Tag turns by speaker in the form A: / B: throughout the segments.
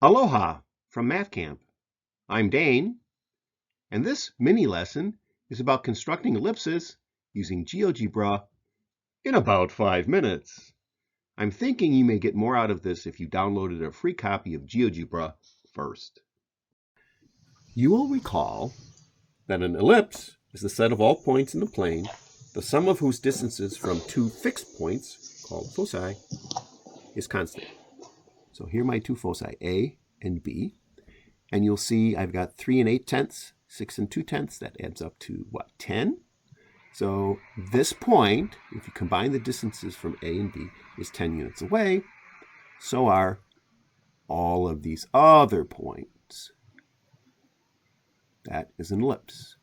A: Aloha from Math Camp. I'm Dane, and this mini lesson is about constructing ellipses using Geogebra in about 5 minutes. I'm thinking you may get more out of this if you downloaded a free copy of Geogebra first. You will recall that an ellipse is the set of all points in the plane, the sum of whose distances from two fixed points, called foci, is constant. So here are my two foci, A and B. And you'll see I've got 3 8/10, 6 2/10. That adds up to what, 10? So this point, if you combine the distances from A and B, is 10 units away. So are all of these other points. That is an ellipse.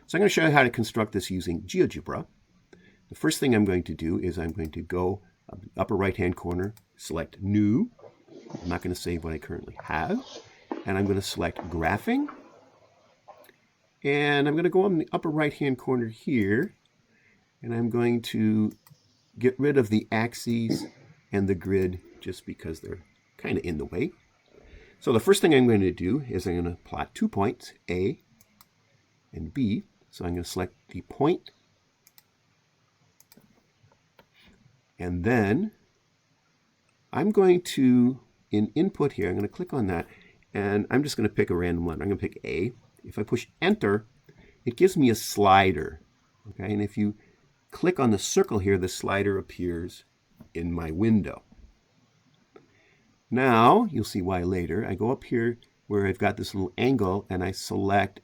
A: So I'm going to show you how to construct this using Geogebra. The first thing I'm going to do is I'm going to go upper right-hand corner, select New. I'm not going to save what I currently have. And I'm going to select Graphing. And I'm going to go on the upper right-hand corner here. And I'm going to get rid of the axes and the grid just because they're kind of in the way. So the first thing I'm going to do is I'm going to plot 2 points, A and B. So I'm going to select the point. And then I'm going to, in input here, I'm going to click on that. And I'm just going to pick a random one. I'm going to pick A. If I push Enter, it gives me a slider. Okay, and if you click on the circle here, the slider appears in my window. Now, you'll see why later. I go up here where I've got this little angle, and I select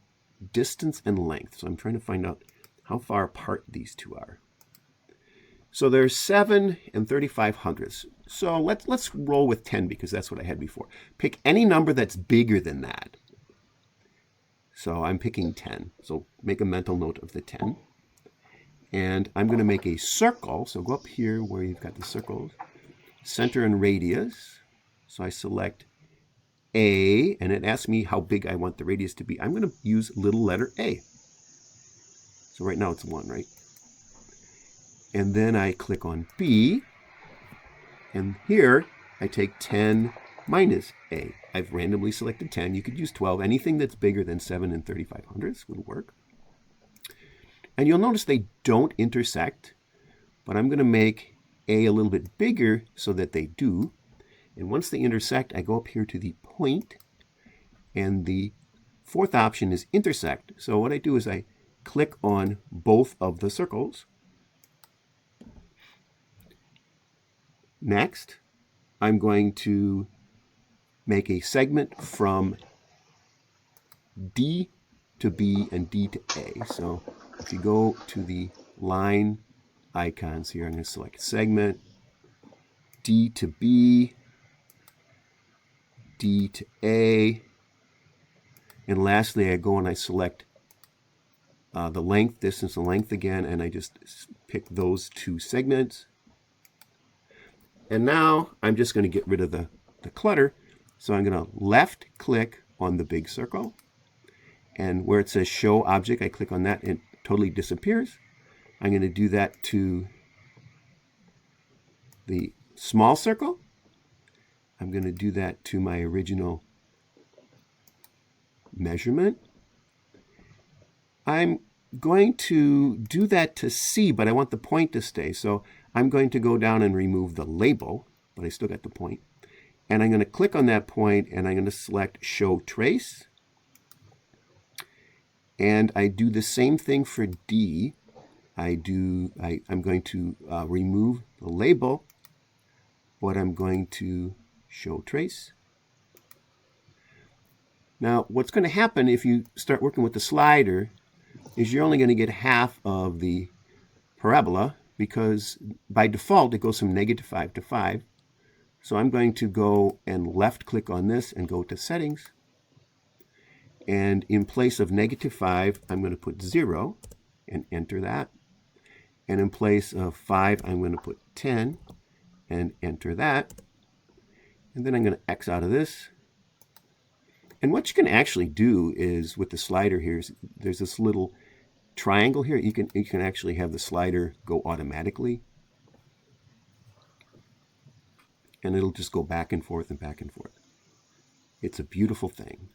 A: distance and length. So I'm trying to find out how far apart these two are. So there's 7 3/500ths. So let's roll with 10 because that's what I had before. Pick any number that's bigger than that. So I'm picking 10. So make a mental note of the 10. And I'm going to make a circle. So go up here where you've got the circles, center and radius. So I select A, and it asks me how big I want the radius to be. I'm going to use little letter A. So right now it's 1, right? And then I click on B, and here I take 10 minus A. I've randomly selected 10. You could use 12. Anything that's bigger than 7 3/500ths would work. And you'll notice they don't intersect, but I'm going to make A a little bit bigger so that they do. And once they intersect, I go up here to the point, and the fourth option is intersect. So what I do is I click on both of the circles. Next, I'm going to make a segment from D to B and D to A. So if you go to the line icons here, I'm going to select segment, D to B, D to A, and lastly I go and I select the length, distance and length again, and I just pick those two segments. And now I'm just going to get rid of the clutter. So I'm going to left click on the big circle, and where it says show object, I click on that and it totally disappears. I'm going to do that to the small circle. I'm going to do that to my original measurement. I'm going to do that to C, but I want the point to stay. So I'm going to go down and remove the label, but I still got the point. And I'm going to click on that point, and I'm going to select Show Trace. And I do the same thing for D. I'm going to remove the label, but I'm going to show trace. Now, what's going to happen if you start working with the slider is you're only going to get half of the parabola, because by default it goes from -5 to 5. So I'm going to go and left click on this and go to settings. And in place of -5, I'm going to put 0 and enter that. And in place of 5, I'm going to put 10 and enter that. And then I'm going to X out of this. And what you can actually do is with the slider here, there's this little triangle here. You can actually have the slider go automatically. And it'll just go back and forth and back and forth. It's a beautiful thing.